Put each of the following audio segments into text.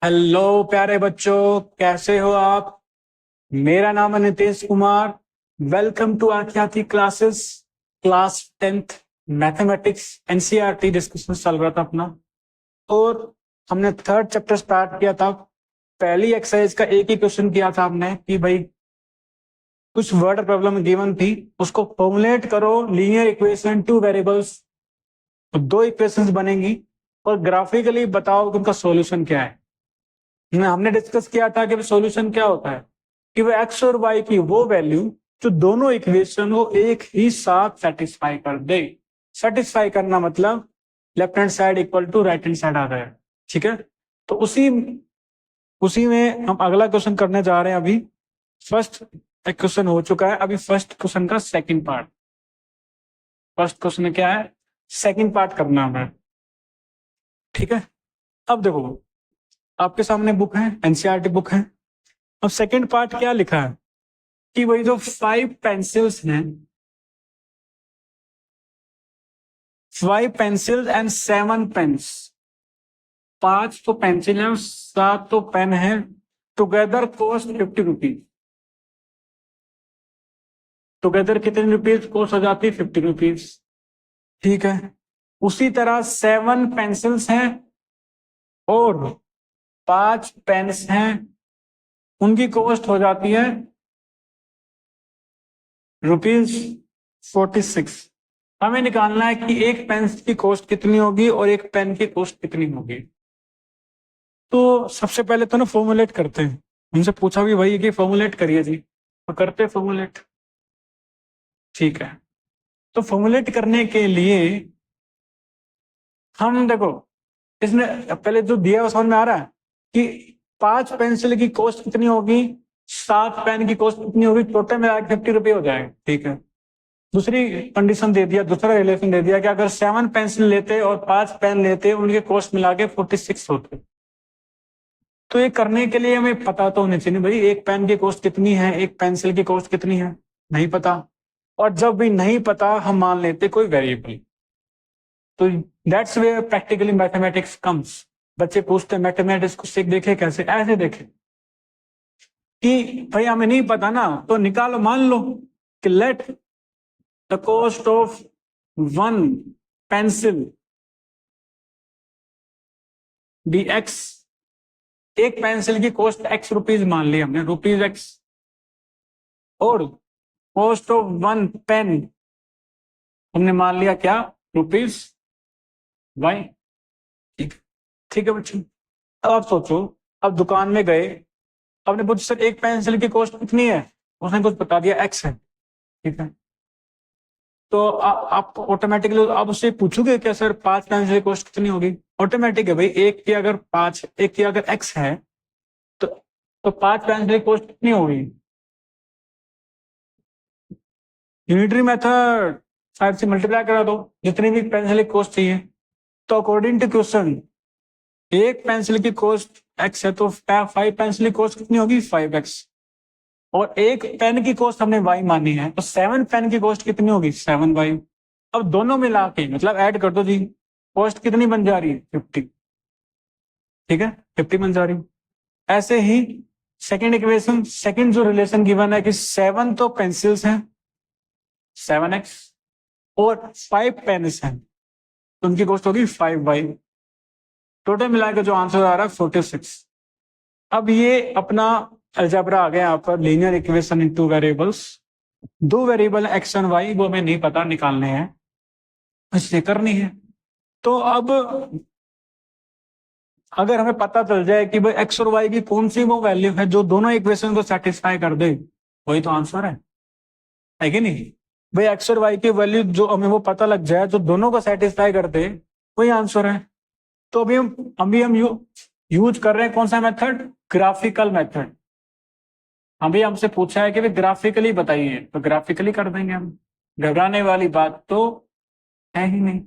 Hello प्यारे बच्चों, कैसे हो आप। मेरा नाम है Nitesh Kumar. Welcome to Akhyati classes. Class 10th mathematics NCERT discussion चल रहा था अपना, और हमने थर्ड चैप्टर स्टार्ट किया था। पहली एक्सरसाइज का एक ही क्वेश्चन किया था हमने कि भाई कुछ वर्ड प्रॉब्लम गिवन थी, उसको फॉर्मुलेट करो लीनियर इक्वेशन टू वेरिएबल्स। तो दो इक्वेशंस बनेंगी और ग्राफिकली बताओ कि उनका सॉल्यूशन क्या है। हमने डिस्कस किया था कि सॉल्यूशन क्या होता है कि वो एक्स और वाई की वो वैल्यू जो दोनों इक्वेशन को एक ही साथ सेटिस्फाई कर दे। सेटिस्फाई करना मतलब left hand side equal to right hand side आ गया। ठीक है, तो उसी उसी में हम अगला क्वेश्चन करने जा रहे हैं। अभी फर्स्ट क्वेश्चन हो चुका है, अभी फर्स्ट क्वेश्चन का सेकंड पार्ट। फर्स्ट क्वेश्चन में क्या है, सेकंड पार्ट करना है। ठीक है, अब देखो आपके सामने बुक है, एनसीईआरटी बुक है। अब सेकंड पार्ट क्या लिखा है कि वही जो 5 पेंसिल्स हैं, 5 पेंसिल्स एंड 7 पेन्स, 5 तो पेंसिल है, 7 तो पेन है, टुगेदर कॉस्ट 50 रुपीज। टुगेदर कितने रुपीज कॉस्ट हो जाती है, 50 रुपीज। ठीक है, उसी तरह 7 पेंसिल्स हैं और 5 पेन्स हैं, उनकी कॉस्ट हो जाती है ₹46। हमें निकालना है कि एक पेन की कॉस्ट कितनी होगी और एक पेन की कॉस्ट कितनी होगी। तो सबसे पहले तो ना फॉर्मुलेट करते हैं। उनसे पूछा भी भाई कि फॉर्मुलेट करिए जी, तो करते फॉर्मुलेट। ठीक है, तो फॉर्मुलेट करने के लिए हम देखो, इसमें पहले जो दिया है समझ में आ रहा है कि 5 पेंसिल की कॉस्ट कितनी होगी, 7 पेन की कॉस्ट कितनी होगी, टोटल में 50 रुपये हो जाएगा। ठीक है, दूसरी कंडीशन दे दिया, दूसरा रिलेशन दे दिया कि अगर 7 पेंसिल लेते और 5 पेन लेते, उनके कॉस्ट मिला के 46 होते। तो ये करने के लिए हमें पता तो होना चाहिए भाई, एक पेन की कॉस्ट कितनी है, एक पेंसिल की कॉस्ट कितनी है, नहीं पता। और जब भी नहीं पता हम मान लेते कोई वेरिएबल। तो that's way practically mathematics comes. बच्चे पूछते हैं मैथमेटिक्स को सीख देखे कैसे, ऐसे देखे कि भाई हमें नहीं पता ना, तो निकालो, मान लो कि let the cost of 1 pencil be x. एक पेंसिल की कॉस्ट एक्स रुपीज मान ली हमने, रुपीज एक्स। और कॉस्ट ऑफ 1 पेन हमने मान लिया क्या, रुपीज वाई। ठीक, ठीक है बच्चों। अब आप सोचो, अब दुकान में गए, आपने पूछा सर एक पेंसिल की कॉस्ट कितनी है, उसने कुछ बता दिया एक्स है। ठीक है, तो आप ऑटोमेटिकली आप उससे पूछोगे क्या सर 5 पेंसिल की कॉस्ट कितनी होगी। ऑटोमेटिक है भाई, एक की अगर 5, एक की अगर एक्स है, तो 5 पेंसिल की कॉस्ट कितनी होगी। यूनिटरी मेथड, 5 से मल्टीप्लाई करा दो जितनी भी पेंसिल की कॉस्ट चाहिए। तो अकॉर्डिंग टू क्वेश्चन, एक पेंसिल की कॉस्ट एक्स है, तो 5 पेंसिल की कॉस्ट कितनी होगी, 5x। और एक पेन की कॉस्ट हमने y मानी है, तो 7 पेन की कॉस्ट कितनी होगी, 7y। अब दोनों मिला के मतलब ऐड कर दो जी, कॉस्ट कितनी बन जा रही है, 50। ठीक है, 50 बन जा रही है। ऐसे ही सेकेंड इक्वेशन, सेकेंड जो रिलेशन गिवन है कि 7 तो पेंसिल्स हैं, 7x, और 5 पेन्स हैं, तो उनकी कॉस्ट होगी 5y। टोटल मिलाकर जो आंसर आ रहा है 46। अब ये अपना अलजेब्रा आ गया यहाँ पर, linear equation in two variables. दो वेरिएबल एक्स एंड वाई, वो हमें नहीं पता, निकालने हैं, इसलिए करनी है। तो अब अगर हमें पता चल जाए कि भाई एक्स और वाई की कौन सी वो वैल्यू है जो दोनों इक्वेशन को सेटिस्फाई कर दे, वही तो आंसर है कि नहीं। भाई एक्स और वाई की वैल्यू जो हमें वो पता लग जाए जो दोनों को सेटिस्फाई कर दे, वही आंसर है। तो अभी हम यूज कर रहे हैं कौन सा मेथड, ग्राफिकल मेथड। अभी हमसे पूछा है कि भाई ग्राफिकली बताइए, तो ग्राफिकली कर देंगे हम, घबराने वाली बात तो है ही नहीं।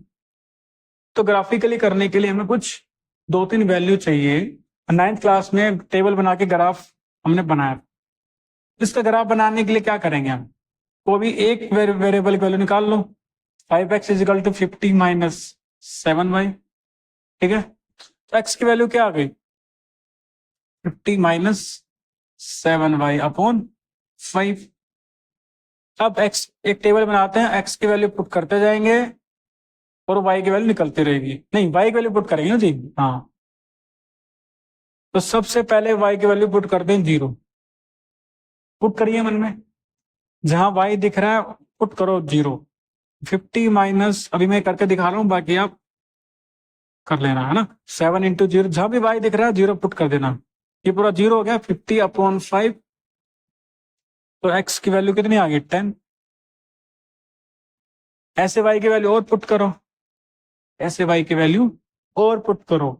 तो ग्राफिकली करने के लिए हमें कुछ 2-3 वैल्यू चाहिए। 9th क्लास में टेबल बना के ग्राफ हमने बनाया। इसका ग्राफ बनाने के लिए क्या करेंगे हम, को भी एक वेरिएबल की वैल्यू निकाल लो। 5x is equal to 50 minus 7y। ठीक है, तो x की वैल्यू क्या आ गई, 50 माइनस 7y अपॉन 5। अब x एक टेबल बनाते हैं, x की वैल्यू पुट करते जाएंगे और y की वैल्यू निकलती रहेगी। नहीं, y की वैल्यू पुट करेंगे ना जी, हाँ। तो सबसे पहले y की वैल्यू पुट करते हैं 0। पुट करिए मन में, जहां y दिख रहा है पुट करो 0। 50 माइनस, अभी मैं करके दिखा रहा हूं, बाकी आप कर लेना, है ना। 7 इंटू 0, जहां भी y दिख रहा है 0 पुट कर देना। ये पूरा 0 हो गया। 50 अपॉन 5, तो x की वैल्यू कितनी आ गई 10। ऐसे y की वैल्यू और पुट करो, ऐसे y की वैल्यू और पुट करो।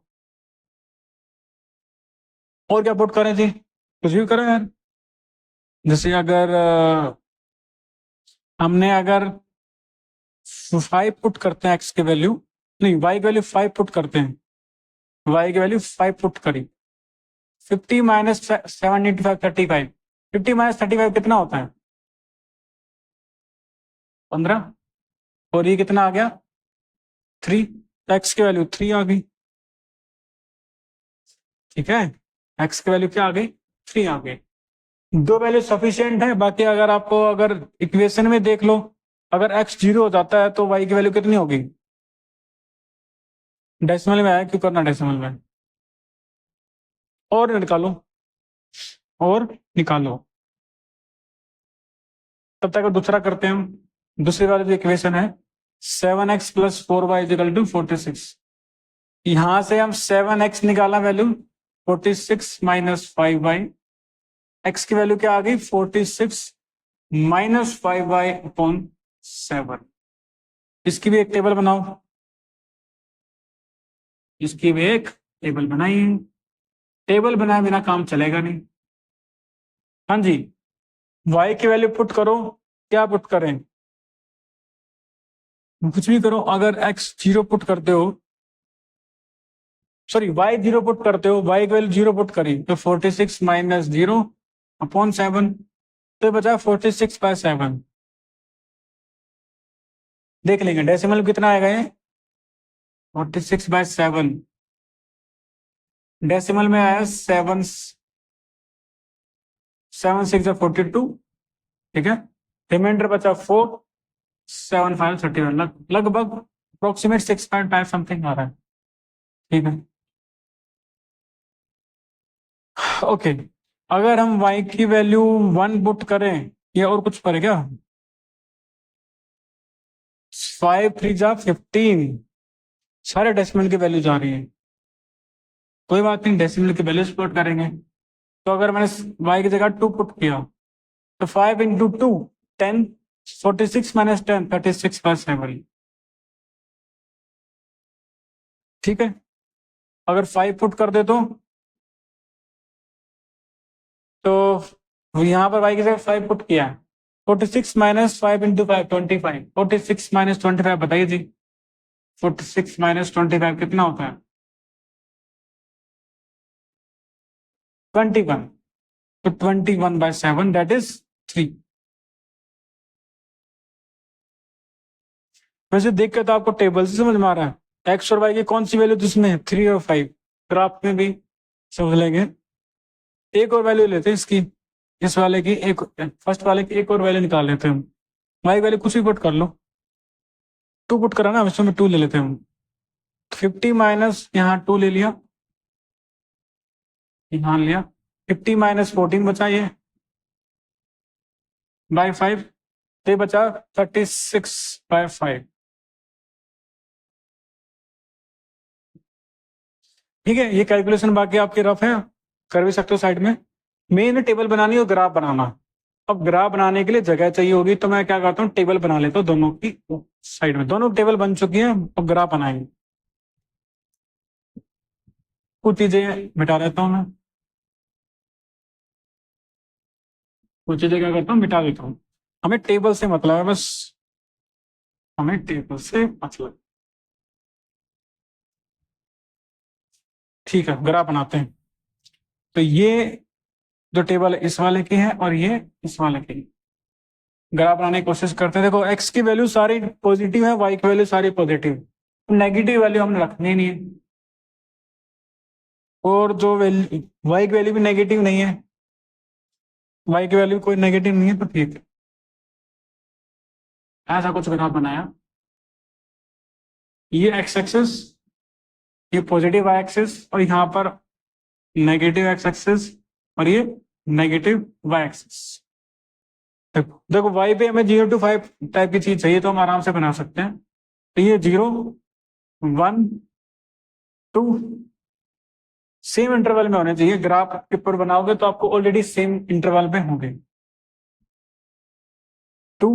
और क्या पुट करें जी, कुछ भी करो यार। जैसे अगर हमने अगर 5 पुट करते हैं x की वैल्यू, नहीं y की वैल्यू 5 पुट करते हैं, y की वैल्यू 5 पुट करी। 50 माइनस 7 इंटू 5 35। 50 माइनस 35 कितना होता है 15। और ये कितना आ गया 3। x की वैल्यू 3 आ गई। ठीक है, x की वैल्यू क्या आ गई 3 आ गई। दो वैल्यू सफिशिएंट है। बाकी अगर आपको अगर इक्वेशन में देख लो, अगर x 0 हो जाता है तो y की वैल्यू कितनी होगी। डेसिमल में आया, क्यों करना डेसिमल में। और निकालो, और निकालो। तब तक दूसरा करते हैं हम। दूसरी वाली जो इक्वेशन है 7x plus 4y is equal to 46। यहां से हम 7x निकाला वैल्यू, 46 माइनस 5y। x की वैल्यू क्या आ गई 46 माइनस 5y अपॉन 7। इसकी भी एक टेबल बनाओ, इसकी भी एक टेबल बनाइए। टेबल बनाए बिना काम चलेगा नहीं। हाँ जी, y की वैल्यू पुट करो। क्या पुट करें, कुछ भी करो। अगर x 0 पुट करते हो, सॉरी y 0 पुट करते हो, y की वैल्यू 0 पुट करी तो 46 माइनस 0 अपॉन 7, तो बचा 46 बाय 7। देख लेंगे डेसिमल कितना आएगा ये 46 बाय 7। डेसिमल में आया 7 6 42। ठीक है, रिमाइंडर बचा 4, 7 5 31, लगभग अप्रोक्सीमेट 6.5 समथिंग आ रहा है। ठीक है, ओके। अगर हम y की वैल्यू 1 पुट करें, या और कुछ पर क्या, 5 3 जा 15, सारे डेसिमल की वैल्यू जा रही है। कोई बात नहीं, डेसिमल की वैल्यू पुट करेंगे। तो अगर मैंने y की जगह 2 पुट किया, तो 5 इंटू 2 10, 46 माइनस 10 36 प्लस 7। ठीक है, अगर 5 पुट कर दे तो यहाँ पर y की जगह 5 पुट किया है। 46 माइनस 5 इंटू 5 25। 46 माइनस 25 बताइए जी, 46 माइनस 25 कितना होता है 21। तो 21 बाय 7 दैट इज 3। वैसे देख के तो आपको टेबल से समझ में आ रहा है एक्स और वाई की कौन सी वैल्यू जिसमें है 3 और 5। ग्राफ में भी समझ लेंगे। एक और वैल्यू लेते हैं इसकी, इस वाले की एक, फर्स्ट वाले की एक और वैल्यू निकाल लेते हैं हम। वाई वैल्यू कुछ भी पुट कर लो, 2 पुट करा ना, इसमें 2 ले लेते हैं हम। 50 माइनस यहाँ 2 ले लिया, यहाँ लिया। 50 माइनस 14 बचा ये बाय 5, तो बचा 36 बाय 5। ठीक है, ये कैलकुलेशन बाकी आपके रफ है, कर भी सकते हो साइड में। मेन टेबल बनानी और ग्राफ बनाना। अब ग्राफ बनाने के लिए जगह चाहिए होगी, तो मैं क्या करता हूँ टेबल बना लेता हूँ दोनों की साइड में। दोनों टेबल बन चुकी है, अब ग्राफ बनाएंगे। कुछ चीजें मिटा देता हूँ मैं, कुछ चीजें क्या करता हूँ मिटा देता हूँ। हमें टेबल से मतलब है बस, हमें टेबल से मतलब। ठीक है, ग्राफ बनाते हैं। तो ये जो टेबल है इस वाले की है और ये इस वाले की। ग्राफ बनाने की कोशिश करते हैं। देखो एक्स की वैल्यू सारी पॉजिटिव है, वाई की वैल्यू सारी पॉजिटिव। नेगेटिव वैल्यू हमने रखनी नहीं है। और जो वैल्यू वाई की वैल्यू भी नेगेटिव नहीं है, वाई की वैल्यू कोई नेगेटिव नहीं है, तो ठीक है। ऐसा कुछ ग्राफ बनाया, ये एक्स एक्सिस, ये पॉजिटिव वाई एक्सिस, और यहाँ पर नेगेटिव एक्स एक्सिस, और ये नेगेटिव वाई एक्सिस। देखो देखो वाई पे हमें 0 to 5 टाइप की चीज चाहिए, तो हम आराम से बना सकते हैं। तो ये 0 1 2 सेम इंटरवल में होने चाहिए। ग्राफ के ऊपर बनाओगे तो आपको ऑलरेडी सेम इंटरवल में होंगे। 2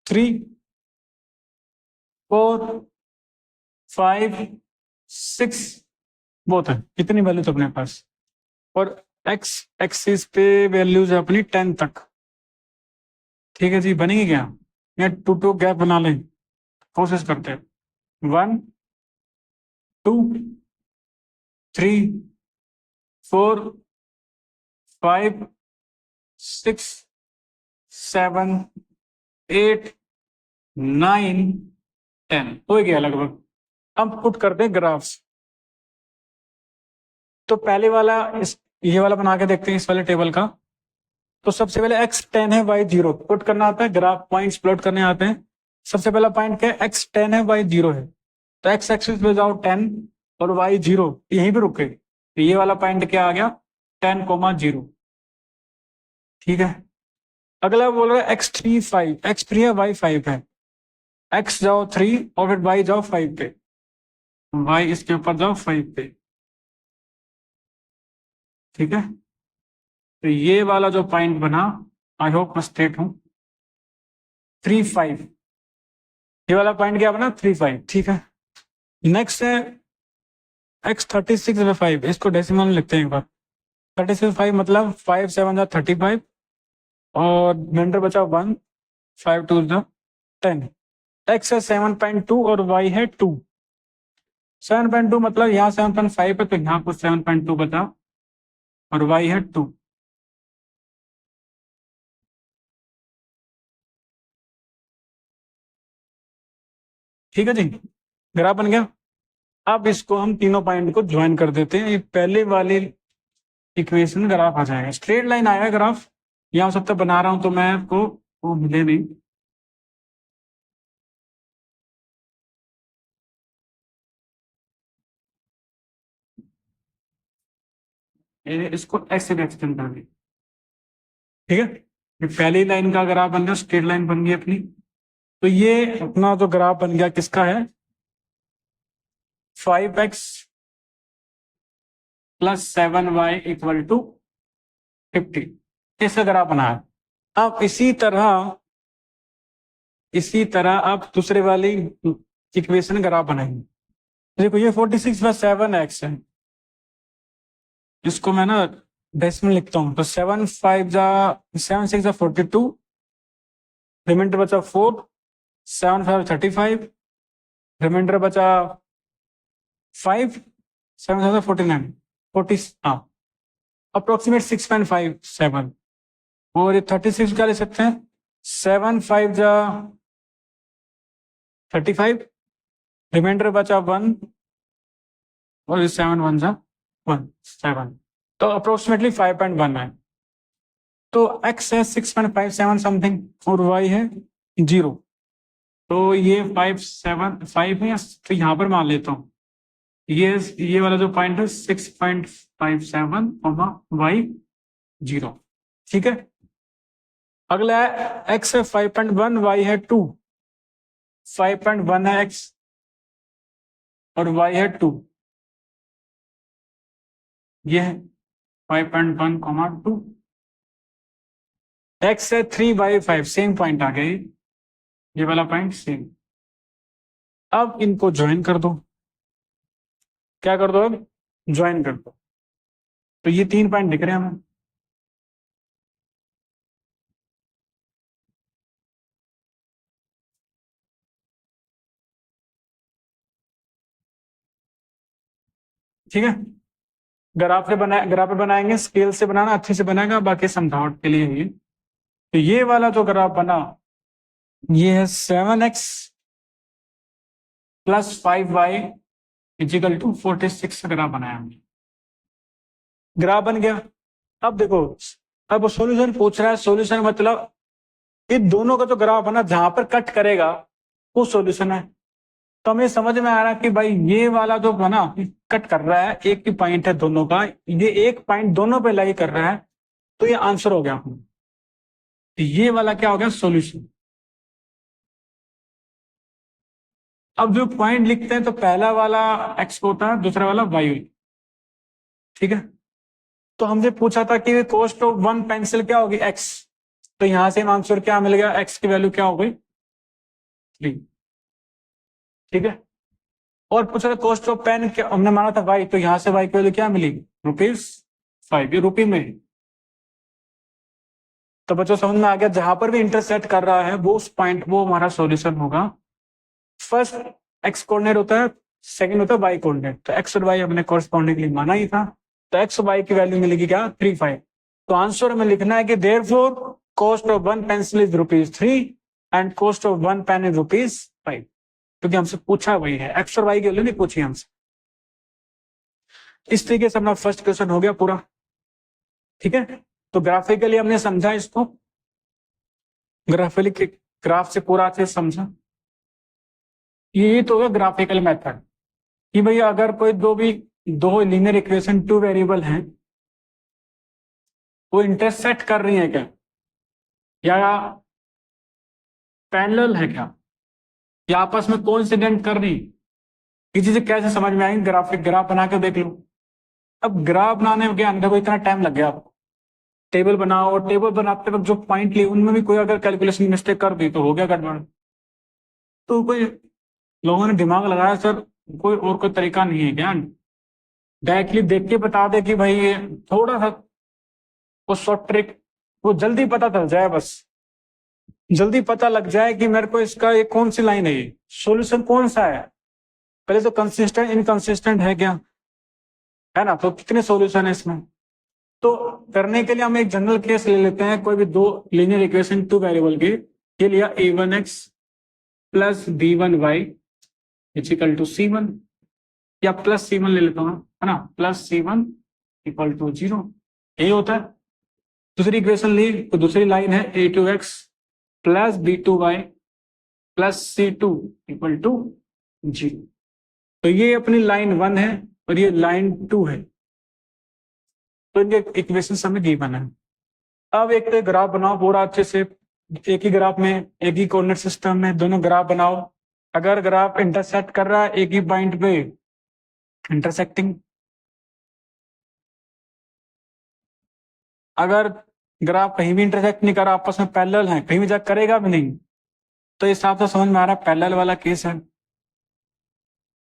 3 4 5 6 बहुत है, इतनी वैल्यू तो अपने पास। और एक्स एक्सिस पे वैल्यूज है अपनी 10 तक। ठीक है जी, बनेगी क्या? या 2 गैप बना लें, कोशिश करते हैं। 1 2 3 4 5 6 7 8 9 10 हो गया लगभग। अब पुट करते हैं ग्राफ्स। तो पहले वाला ये वाला बना के देखते हैं, इस वाले टेबल का। तो सबसे पहले x10 है y0 पुट करना आता है, ग्राफ पॉइंट्स प्लॉट करने आते हैं। सबसे पहला पॉइंट क्या है? x10 है y0 है, तो x एक्सिस पे जाओ 10 और y0 यहीं पे रुके, तो ये वाला पॉइंट क्या आ गया? 10,0। ठीक है। अगला बोल रहा है x3 5, x3 है y5 है, x जाओ 3 और फिर y जाओ 5 पे, y इसके ऊपर जाओ 5 पे। ठीक है, तो ये वाला जो पॉइंट बना, आई होप मैं स्ट्रेट हूं, 3 5, ये वाला पॉइंट क्या बना? 3 5। ठीक है, नेक्स्ट है x36 में 5, इसको डेसिमल में लिखते हैं एक बार। 36 5 मतलब 5 7 जा 35, और रिमाइंडर बचा 1, 5 2 जा 10। x है 7.2 और y है 2। 7.2 मतलब यहाँ 7.5 है, तो यहाँ कुछ 7.2 बचा, और y है 2। ठीक है जी, ग्राफ बन गया। अब इसको हम तीनों पॉइंट को ज्वाइन कर देते हैं, ये पहले वाली इक्वेशन ग्राफ आ जाएगा। स्ट्रेट लाइन आएगा ग्राफ, यहाँ सब तक बना रहा हूं तो मैं आपको वो मिले नहीं। इसको ऐसे भी एक्सटेंड कर दी। ठीक है, ये पहली लाइन का ग्राफ बन गया, स्ट्रेट लाइन बन गई अपनी। तो ये अपना जो ग्राफ बन गया किसका है? 5x plus 7y equal to 50, इसका ग्राफ बना है। अब इसी तरह आप दूसरे वाली इक्वेशन ग्राफ बनाएंगे। देखो ये 46 प्लस 7x है, इसको मैं ना डेसिमल लिखता हूं, तो 7 5 जा 7 6 जा 42, रिमाइंडर बचा 4, 7 5 35, रिमाइंडर बचा 5, 7 7 49 40, हाँ अप्रोक्सीमेट 6.57। और ये 36 क्या ले सकते हैं? 7 5 जा 35, रिमाइंडर बचा 1, और 7 1 जा 1 7, तो अप्रोक्सीमेटली 5.1 है। तो x है 6.57 समथिंग, और y है 0, तो ये 5 7 5 है, तो यहाँ पर मान लेता हूँ ये वाला जो पॉइंट है 6.57 y 0। ठीक है, अगला है x है 5.1, y है 2, 5.1 है x और y है 2, ये है 5.1 2, x है 3 y 5, सेम पॉइंट आ गया ये वाला पॉइंट सेम। अब इनको ज्वाइन कर दो, क्या कर दो? अब ज्वाइन कर दो, तो ये 3 पॉइंट दिख रहे हैं हमें। ठीक है, ग्राफ पे बनाएंगे, स्केल से बनाना अच्छे से बनेगा, बाकी समझावट के लिए ये। तो ये वाला जो ग्राफ बना, ये है 7x plus 5y is equal to 46 graph बनाया हमने, ग्राफ बन गया। अब देखो, अब सॉल्यूशन पूछ रहा है, सॉल्यूशन मतलब इन दोनों का जो ग्राफ है ना, जहां पर कट करेगा वो सॉल्यूशन है। तो हमें समझ में आ रहा है कि भाई ये वाला जो है ना, कट कर रहा है, एक ही पॉइंट है दोनों का, ये एक पॉइंट दोनों पे लाई कर रहा है, तो ये आंसर हो गया। तो ये वाला क्या हो गया, सॉल्यूशन। अब जो पॉइंट लिखते हैं तो पहला वाला एक्स होता है, दूसरा वाला वाई, ठीक है। तो हमसे पूछा था कि कॉस्ट ऑफ वन पेंसिल क्या होगी, एक्स। तो यहां से आंसर क्या मिल गया, एक्स की वैल्यू क्या हो गई, 3, ठीक है। और पूछा था कॉस्ट ऑफ पेन, क्या हमने माना था वाई, तो यहां से वाई की वैल्यू क्या मिली, ₹5, ये रुपये में। तो बच्चों समझ में आ गया, जहां पर भी इंटरसेक्ट कर रहा है वो उस पॉइंट, वो हमारा सॉल्यूशन होगा। फर्स्ट एक्स कोऑर्डिनेट होता है, सेकंड होता है वाई कोऑर्डिनेट। तो एक्स और वाई हमने कॉरस्पॉन्डिंगली माना ही था, तो एक्स और वाई की वैल्यू मिलेगी क्या, 3, 5। तो आंसर हमें लिखना है कि therefore cost of one pencil is ₹3 and cost of one pen is ₹5, क्योंकि हमसे पूछा वही है, एक्स और वाई की वैल्यू नहीं पूछी हमसे। इस तरीके से अपना फर्स्ट क्वेश्चन हो गया पूरा, ठीक है। तो ग्राफिकली हमने समझा इसको, ग्राफिकली ग्राफ से पूरा अच्छे से समझा। ये तो है ग्राफिकल मेथड कि भाई अगर कोई दो लीनियर इक्वेशन, 2 वेरिएबल हैं, वो इंटरसेक्ट कर रही है क्या, या पैरेलल है क्या, या आपस में कोइंसिडेंट कर रही, ये चीजें कैसे समझ में आएंगी, ग्राफ बना के देख लो। अब ग्राफ बनाने में क्या, अंदर को इतना टाइम लग गया आपको, टेबल बनाओ, और टेबल बनाते वक्त जो पॉइंट लिए उनमें भी कोई अगर कैलकुलेशन मिस्टेक कर दी तो हो गया गड़बड़। तो कोई लोगों ने दिमाग लगाया, सर कोई और कोई तरीका नहीं है क्या, डायरेक्टली देख के बता दे कि भाई ये थोड़ा सा वो शॉर्ट ट्रिक, वो जल्दी पता चल जाए, बस जल्दी पता लग जाए कि मेरे को इसका ये कौन सी लाइन है, ये सॉल्यूशन कौन सा है, पहले तो कंसिस्टेंट इनकंसिस्टेंट है क्या, है ना, तो कितने सॉल्यूशन है इसमें। तो करने के लिए हम एक जनरल केस ले लेते हैं, कोई भी दो लीनियर इक्वेशन 2 वेरिएबल की, ये लिया a1x plus b1y equal to c1, या प्लस c1 ले लेता हूं, है ना, प्लस c1 इक्वल टू 0, यही होता है। दूसरी इक्वेशन ली तो दूसरी लाइन है a2x plus b2y plus c2 equal to 0। तो ये अपनी लाइन 1 है और ये लाइन 2 है, तो इनके इक्वेशन हमें गिवन है। अब एक तो ग्राफ बनाओ पूरा अच्छे से, एक ही ग्राफ में, एक ही कोऑर्डिनेट सिस्टम में दोनों ग्राफ बनाओ। अगर ग्राफ इंटरसेक्ट कर रहा है एक ही पॉइंट पे, इंटरसेक्टिंग। अगर ग्राफ कहीं भी इंटरसेक्ट नहीं कर रहा, आपस में पैरेलल है, कहीं भी जा करेगा भी नहीं, तो इस हिसाब से समझ में आ रहा है पैरेलल वाला केस है।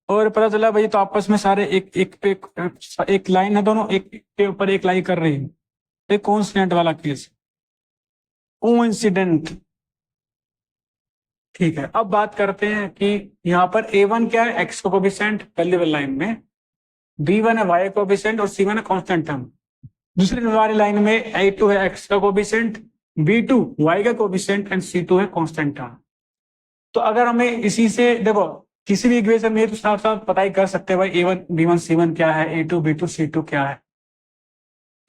और पता चला भाई तो आपस में सारे एक पे एक लाइन है, दोनों एक के ऊपर एक लाइन कर रही है, तो कोइंसिडेंट वाला केस, कोइंसिडेंट, ठीक है। अब बात करते हैं कि यहाँ पर a1 क्या है, x का कोफिशिएंट पहली वाली लाइन में, b1 है y का कोफिशिएंट और c1 है कांस्टेंट टर्म। दूसरी वाली लाइन में a2 है x का कोफिशिएंट, b2 y का कोफिशिएंट एंड c2 है कांस्टेंट टर्म। तो अगर हमें इसी से देखो, किसी भी इक्वेशन में तो साफ साफ पता ही कर सकते हैं भाई a1 b1 c1 क्या है, a2 b2 c2 क्या है,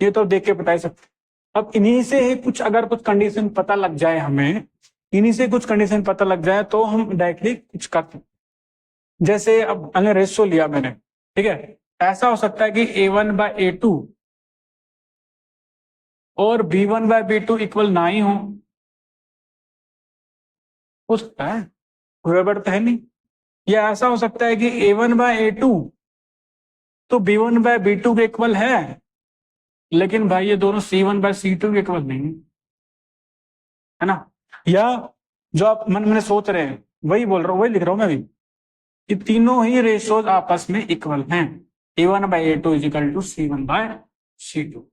ये तो देख के बता ही सकते। अब इन्हीं से ही कुछ अगर कुछ कंडीशन पता लग जाए हमें, इन्हीं से कुछ कंडीशन पता लग जाए तो हम डायरेक्टली कुछ कर सकते। जैसे अब मैंने रेशियो लिया मैंने, ठीक है, ऐसा हो सकता है कि a1/a2 और b1/b2 इक्वल ना ही हो सकता है, गड़बड़ तो है नहीं। या ऐसा हो सकता है कि a1/a2 तो b1/b2 के इक्वल है, लेकिन भाई ये दोनों c1/c2 के इक्वल नहीं है ना। या जो आप मन में सोच रहे हैं वही बोल रहा हूँ, वही लिख रहा हूं मैं भी, कि तीनों ही रेशियोज आपस में इक्वल हैं, a1/a2 इक्वल टू c1/c2।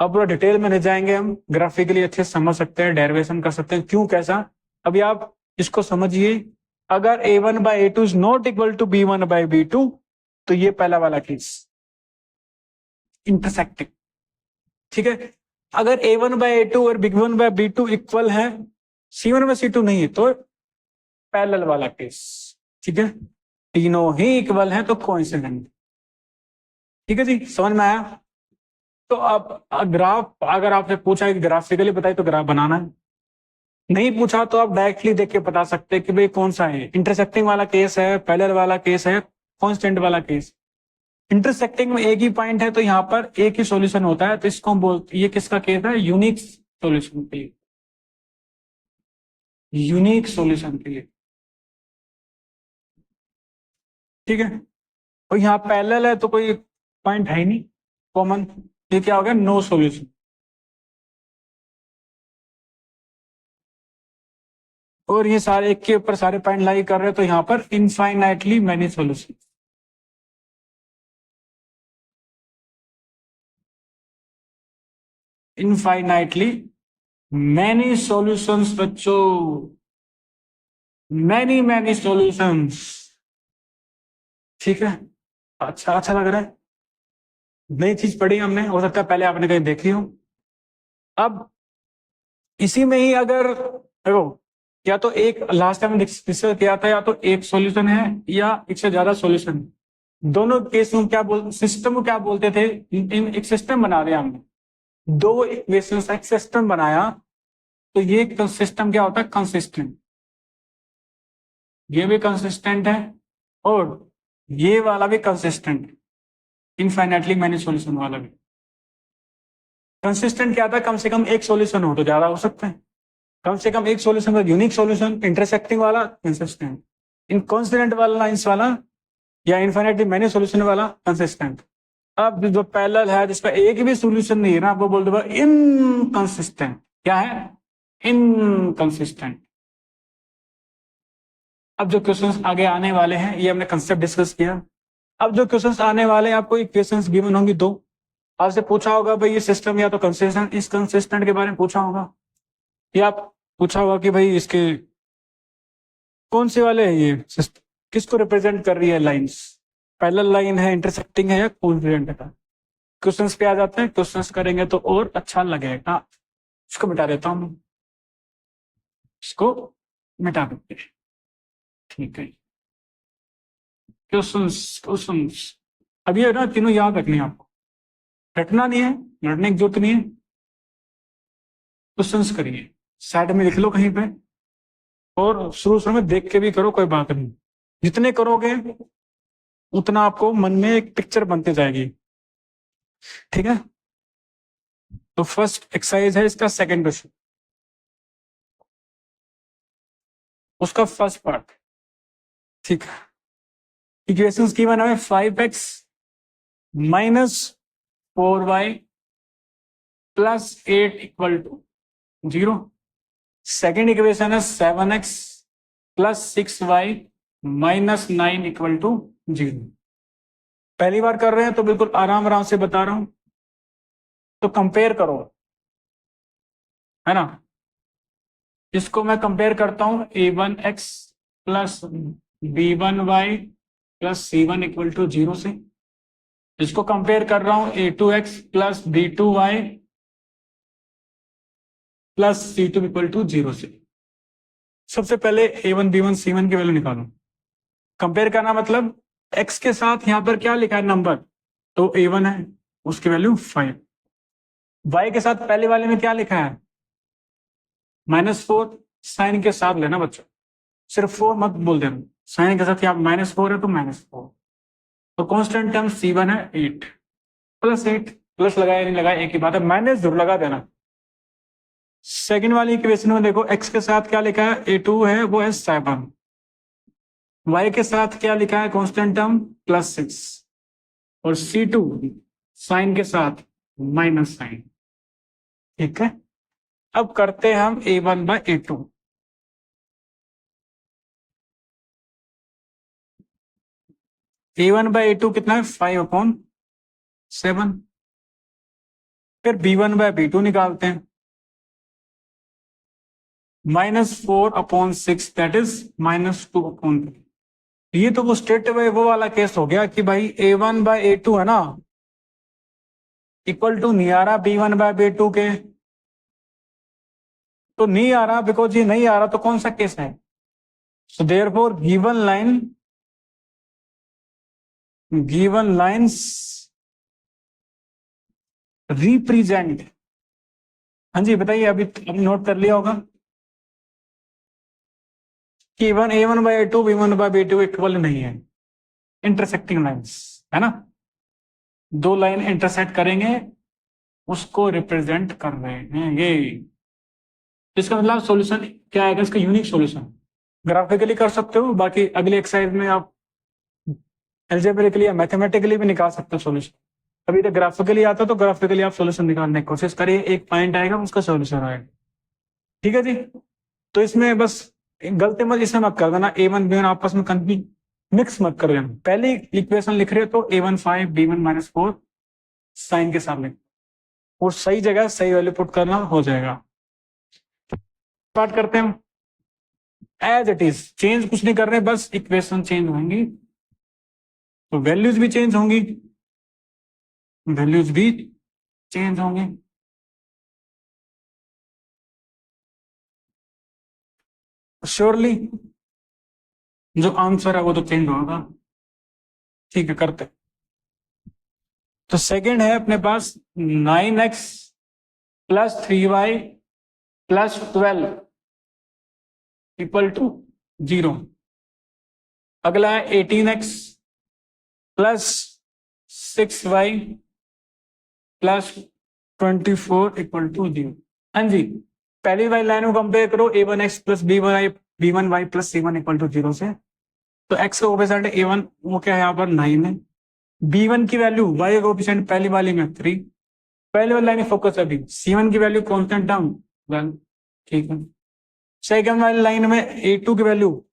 अब पूरा डिटेल में नहीं जाएंगे, हम ग्राफिकली अच्छे से समझ सकते हैं, डेरिवेशन कर सकते हैं, क्यों कैसा। अभी आप इसको समझिए, अगर a1/a2 is not equal to b1/b2 तो ये पहला वाला केस इंटरसेक्टिंग, ठीक है। अगर a1/a2 और b1/b2 इक्वल है, c1/c2 नहीं है, तो पैरेलल वाला केस, ठीक है। तीनों ही इक्वल हैं तो कोइंसिडेंट। ठीक है जी, समझ में आया? तो अब ग्राफ अगर आपसे पूछा है कि ग्राफिकली बताइए तो ग्राफ बनाना है, नहीं पूछा तो आप डायरेक्टली देख के बता सकते हैं कि भाई कौन सा है, इंटरसेक्टिंग वाला केस है, पैरेलल वाला केस है, कांस्टेंट वाला केस। इंटरसेक्टिंग में एक ही पॉइंट है तो यहाँ पर एक ही सॉल्यूशन होता है, तो इसको हम बोलते, ये किसका केस है? यूनिक सॉल्यूशन के लिए, यूनिक सॉल्यूशन के लिए। ठीक है, और यहाँ पैरेलल है तो कोई पॉइंट है ही नहीं कॉमन, ये क्या हो गया? No solution. और ये सारे एक के ऊपर सारे पॉइंट लाई कर रहे हैं तो यहाँ पर infinitely many solution. Infinitely many solutions बच्चों, मैनी मैनी सॉल्यूशंस। ठीक है, अच्छा अच्छा लग रहा है, नई चीज पढ़ी हमने, हो सकता है पहले आपने कहीं देखी हो। अब इसी में ही अगर देखो, या तो एक लास्ट टाइम डिस्कस किया था, या तो एक सॉल्यूशन है या एक से ज्यादा सॉल्यूशन है। दोनों केस में क्या बोल, सिस्टम को क्या बोलते थे? एक सिस्टम बना दिया हमने, दो इक्वेशन का एक सिस्टम बनाया, तो ये सिस्टम क्या होता है? कंसिस्टेंट। ये भी कंसिस्टेंट है और ये वाला भी कंसिस्टेंट, इनफाइनाइटली मैनी सॉल्यूशन वाला भी कंसिस्टेंट। क्या था? कम से कम एक सॉल्यूशन हो तो ज्यादा हो सकते हैं, कम से कम एक सॉल्यूशन का यूनिक सॉल्यूशन, इंटरसेक्टिंग वाला कंसिस्टेंट, इनकॉन्स्टेंट वाला लाइंस वाला या इनफाइनाइटली मैनी सॉल्यूशन वाला कंसिस्टेंट। अब जो पैरेलल है जिसका एक भी सॉल्यूशन नहीं है ना, वो बोल दो इनकंसिस्टेंट। क्या है? इनकंसिस्टेंट। अब जो क्वेश्चंस आगे आने वाले हैं ये हमने कंसेप्ट डिस्कस किया। अब जो क्वेश्चंस आने वाले हैं, आपको इक्वेशंस गिवन होंगी दो, आपसे पूछा होगा भाई ये सिस्टम या तो कंसिस्टेंट, इस कंसिस्टेंट के बारे में पूछा होगा, या पूछा होगा कि भाई इसके कौन से वाले है ये सिस्टम, किसको रिप्रेजेंट कर रही है लाइंस, पैरेलल लाइन है, इंटरसेक्टिंग है, या कोइंसिडेंट है। क्वेश्चंस पे आ जाते हैं, क्वेश्चंस करेंगे तो और अच्छा लगेगा। इसको मिटा देता हूं, इसको मिटा देते हैं। ठीक है, क्वेश्चंस क्वेश्चंस अब ये ना तीनों याद रखनी है आपको, रटना नहीं है, लड़ने की जरूरत नहीं है। क्वेश्चंस करिए, साइड में लिख लो कहीं पे, और शुरू शुरू में देख के भी करो, कोई बात नहीं। जितने करोगे उतना आपको मन में एक पिक्चर बनते जाएगी। ठीक है, तो फर्स्ट एक्सरसाइज है इसका सेकंड क्वेश्चन, उसका फर्स्ट पार्ट। ठीक है, इक्वेशन की बना है 5x minus 4y plus 8 equal to 0। Second equation है 7x plus 6y minus 9 equal to 0। पहली बार कर रहे हैं तो बिल्कुल आराम आराम से बता रहा हूं, तो कंपेयर करो, है ना। इसको मैं कंपेयर करता हूं a1x plus b1y plus c1 equal to 0 से। इसको कंपेयर कर रहा हूं a2x plus b2y plus c2 equal to 0 से। सबसे पहले a1 b1 c1 की वैल्यू निकालो। कंपेयर करना मतलब x के साथ यहां पर क्या लिखा है नंबर, तो a1 है, उसकी वैल्यू 5। y के साथ पहले वाले में क्या लिखा है? -4। साइन के साथ लेना बच्चों, सिर्फ 4 मत बोल देना, साइन के साथ -4 है तो -4। तो कांस्टेंट टर्म c1 है 8 प्लस 8, प्लस लगाया नहीं लगाया एक ही बात है, माइनस जरूर लगा देना। सेकंड वाली इक्वेशन में देखो x के साथ क्या लिखा है, a2 है वो है 7, y के साथ क्या लिखा है कांस्टेंट टर्म +6, और c2 साइन के साथ माइनस साइन। ठीक है, अब करते हैं हम a1/a2। a1/a2 कितना है? 5/7। फिर b1/b2 निकालते हैं, -4/6 दैट इज -2/3। ये तो वो स्ट्रेट अवे वो वाला केस हो गया कि भाई a1/a2 है ना इक्वल टू नहीं आ रहा b1/b2 के, तो नहीं आ रहा, बिकॉज ये नहीं आ रहा तो कौन सा केस है? So therefore given line given lines represent, हाँ जी बताइए, अभी नोट कर लिया होगा कि A1 by A2 B1 by B2 equal नहीं है, इंटरसेक्टिंग लाइंस है ना, दो लाइन इंटरसेक्ट करेंगे उसको रिप्रेजेंट कर रहे हैं ये। इसका मतलब सॉल्यूशन क्या आएगा, इसका यूनिक सॉल्यूशन ग्राफिकली कर सकते हो, बाकी अगले एक्सरसाइज में आप एल्जेब्रिकली या मैथमेटिकली भी निकाल सकते हो सॉल्यूशन। अभी तक ग्राफिकली आता तो ग्राफिकली आप सॉल्यूशन निकालने की कोशिश करिए, एक पॉइंट आएगा उसका सॉल्यूशन आएगा। ठीक है जी, तो इसमें बस गलती मत इसमें मत कर देना, A1 B1 आपस में कंफ्यूज मिक्स मत कर देना। पहली इक्वेशन लिख रहे हो तो A1 5 B1 -4 साइन के सामने, और सही जगह सही वैल्यू पुट करना हो जाएगा। स्टार्ट करते हैं एज इट इज, चेंज कुछ नहीं कर रहे, बस इक्वेशन चेंज होंगी तो वैल्यूज भी चेंज होंगी, वैल्यूज भी चेंज होंगी। श्योरली जो आंसर है वो तो चेंज होगा। ठीक है, करते। तो सेकंड है अपने पास 9x + 3y + 12 = 0। अगला है 18x + 6y + 24 = 0। हाँ जी, पहली वाली लाइन को कंपेयर करो A1x + B1y + C1 = 0 से। तो x का कोएफिशिएंट A1 वो क्या है यहाँ पर 9 है, B1 की वैल्यू y का कोएफिशिएंट पहली वाली में 3, पहले वाली लाइन फोकस अभी C1 की वैल्यू कांस्टेंट टर्म 1। ठीक है, सेकंड वाली लाइन में A2 की value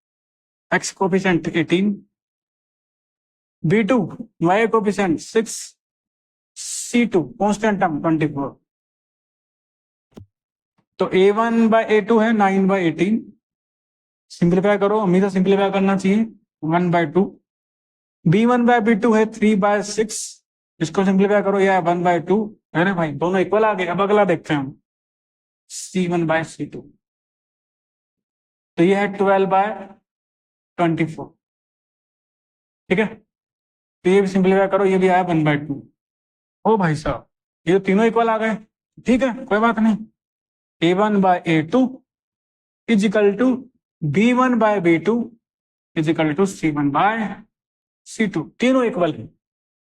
x coefficient 18, B2 y coefficient 6, C2 constant term 24। तो A1/A2 है 9/18, सिंप्लीफाई करो, हमेशा सिंप्लीफाई करना चाहिए, 1/2। B1/B2 है 3/6, इसको सिंप्लीफाई करो, यह 1/2 है ना भाई, दोनों इक्वल आ गए। अब अगला देखते हैं हम C1/C2, तो यह है 12/24। ठीक है, तो ये भी सिंप्लीफाई करो, ये भी आया 1/2। ओ भाई साहब, ये तो तीनों इक्वल आ गए। ठीक है, कोई बात नहीं, A1/A2 = B1/B2 = C1/C2, तीनों इक्वल है।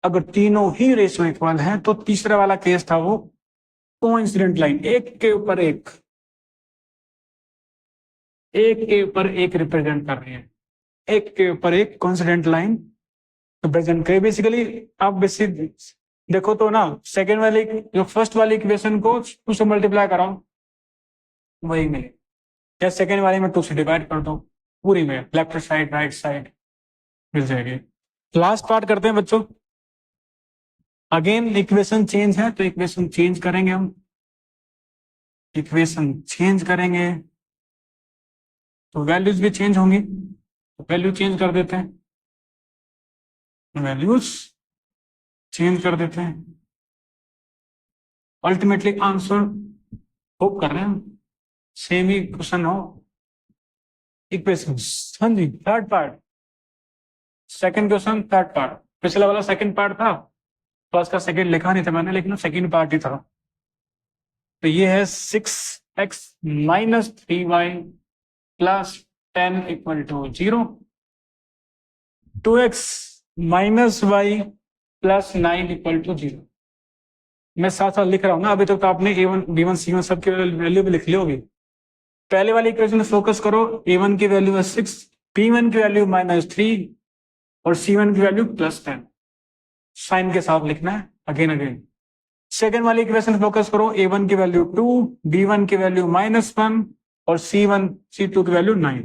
अगर तीनों ही रेशियो इक्वल है तो तीसरा वाला केस था वो कोइंसिडेंट लाइन, एक के ऊपर एक रिप्रेजेंट कर रही है, एक के ऊपर एक कोइंसिडेंट लाइन रिप्रेजेंट करे। बेसिकली आप बेसिक देखो तो ना, सेकेंड वाली जो फर्स्ट वाली इक्वेशन को 2 से मल्टीप्लाई कराओ वही मिले, या सेकेंड वाली में 2 से डिवाइड कर दो, पूरी में लेफ्ट साइड राइट साइड मिल जाएगी। लास्ट पार्ट करते हैं बच्चों, अगेन इक्वेशन चेंज है तो इक्वेशन चेंज करेंगे हम, इक्वेशन चेंज करेंगे तो वैल्यूज भी चेंज होंगी, तो वैल्यू चेंज कर देते हैं, वैल्यूज चेंज कर देते हैं। अल्टीमेटली आंसर होप कर रहे हैं सेम ही क्वेश्चन हो, इक्वेशन। हाँ जी, third part, second question third part, पिछला वाला सेकंड पार्ट था तो उसका सेकंड लिखा नहीं था मैंने, लेकिन सेकंड पार्ट ही था। तो ये है 6x - 3y + 10 = 0, 2x - y + 9 = 0। मैं साथ साथ लिख रहा हूँ ना, अभी तक तो आपने A1 B1 C1 सबकी वैल्यू भी लिख ली होगी। पहले वाली इक्वेशन में फोकस करो, A1 की वैल्यू है 6, B1 की वैल्यू -3 और C1 की वैल्यू +10, साइन के साथ लिखना है अगेन अगेन। सेकेंड वाली इक्वेशन फोकस करो, A1 की वैल्यू 2, B1 की वैल्यू -1 और C1 C2 की वैल्यू 9।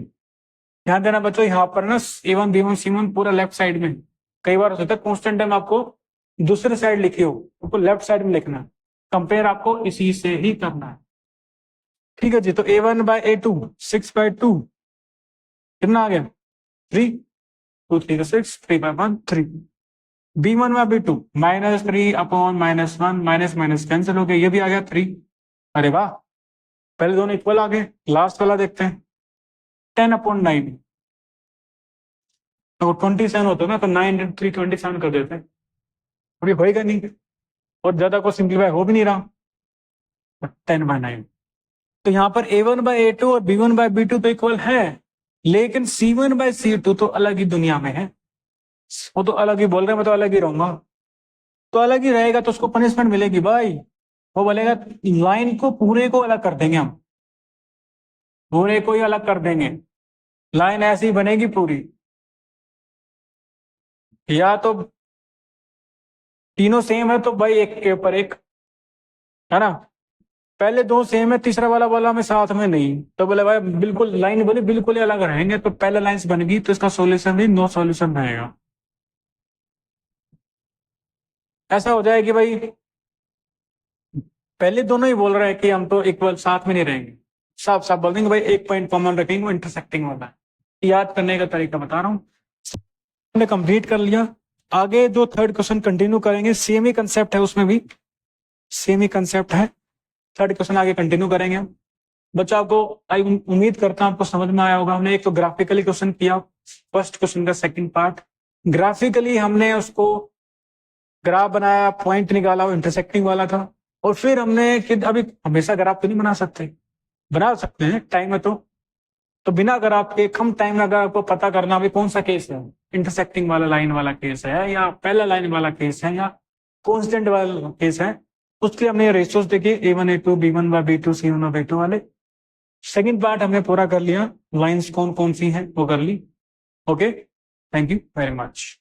ध्यान देना बच्चों, यहाँ पर ना A1 B1 C1 पूरा लेफ्ट साइड में, कई बार हो सकता है कांस्टेंट टाइम आपको दूसरे साइड लिखी हो, आपको लेफ्ट साइड में लिखना, कंपेयर आपको इसी से ही करना है। ठीक है जी, तो A1/A2 6/2 कितना आ गया 3, 2 3 6, 3/1 3। B1/B2 -3/-1 माइनस कैंसिल हो गया, ये भी आ गया 3। अरे वाह, पहले दोनों इक्वल आ गए। लास्ट वाला देखते हैं 10/9, तो 27 होता ना, तो 9 × 3 27 कर देते हैं, अभी होएगा नहीं, और ज्यादा को सिंप्लीफाई हो भी नहीं रहा, 10/9। तो यहाँ पर A1/A2 और B1/B2 तो इक्वल है, लेकिन C1/C2 तो अलग ही दुनिया में है, वो तो अलग ही बोल रहे हैं, मैं तो अलग ही रहूंगा। तो अलग ही रहेगा तो उसको पनिशमेंट मिलेगी भाई, वो बोलेगा लाइन को पूरे को अलग कर देंगे, हम पूरे को ही अलग कर देंगे, लाइन ऐसी बनेगी पूरी, या तो तीनों सेम है तो भाई एक के ऊपर एक, है ना, पहले दो सेम है, तीसरा वाला बोला में साथ में नहीं, तो बोले भाई बिल्कुल लाइन बोली बिल्कुल ही अलग रहेंगे, तो पहले लाइंस बन गई, तो इसका सॉल्यूशन भी नो सॉल्यूशन रहेगा। ऐसा हो जाए कि भाई पहले दोनों ही बोल रहे हैं कि हम तो इक्वल साथ में नहीं रहेंगे, साफ साफ बोल देंगे भाई एक पॉइंट कॉमन रखेंगे, वो इंटरसेक्टिंग वाला है। याद करने का तरीका बता रहा हूँ, हमने कंप्लीट कर लिया। आगे जो थर्ड क्वेश्चन कंटिन्यू करेंगे, सेम ही कंसेप्ट है, उसमें भी सेम ही कंसेप्ट है, थर्ड क्वेश्चन आगे कंटिन्यू करेंगे हम। बच्चा आपको उम्मीद करता हूं आपको समझ में आया होगा। हमने एक तो ग्राफिकली क्वेश्चन किया, फर्स्ट क्वेश्चन का सेकंड पार्ट ग्राफिकली हमने उसको ग्राफ बनाया, पॉइंट निकाला, वो इंटरसेक्टिंग वाला था। और फिर हमने कि अभी हमेशा ग्राफ तो नहीं बना सकते, बना सकते हैं टाइम है तो बिना ग्राफ के कम टाइम में अगर आपको पता करना अभी कौन सा केस है, इंटरसेक्टिंग वाला लाइन वाला केस है, या पहला लाइन वाला केस है, या कॉन्स्टेंट वाला केस है, उसके लिए हमने रेशियोज देखे A1/A2 B1/B2 C1/B2 वाले। सेकंड पार्ट हमने पूरा कर लिया, लाइंस कौन कौन सी हैं वो कर ली। Okay, thank you very much.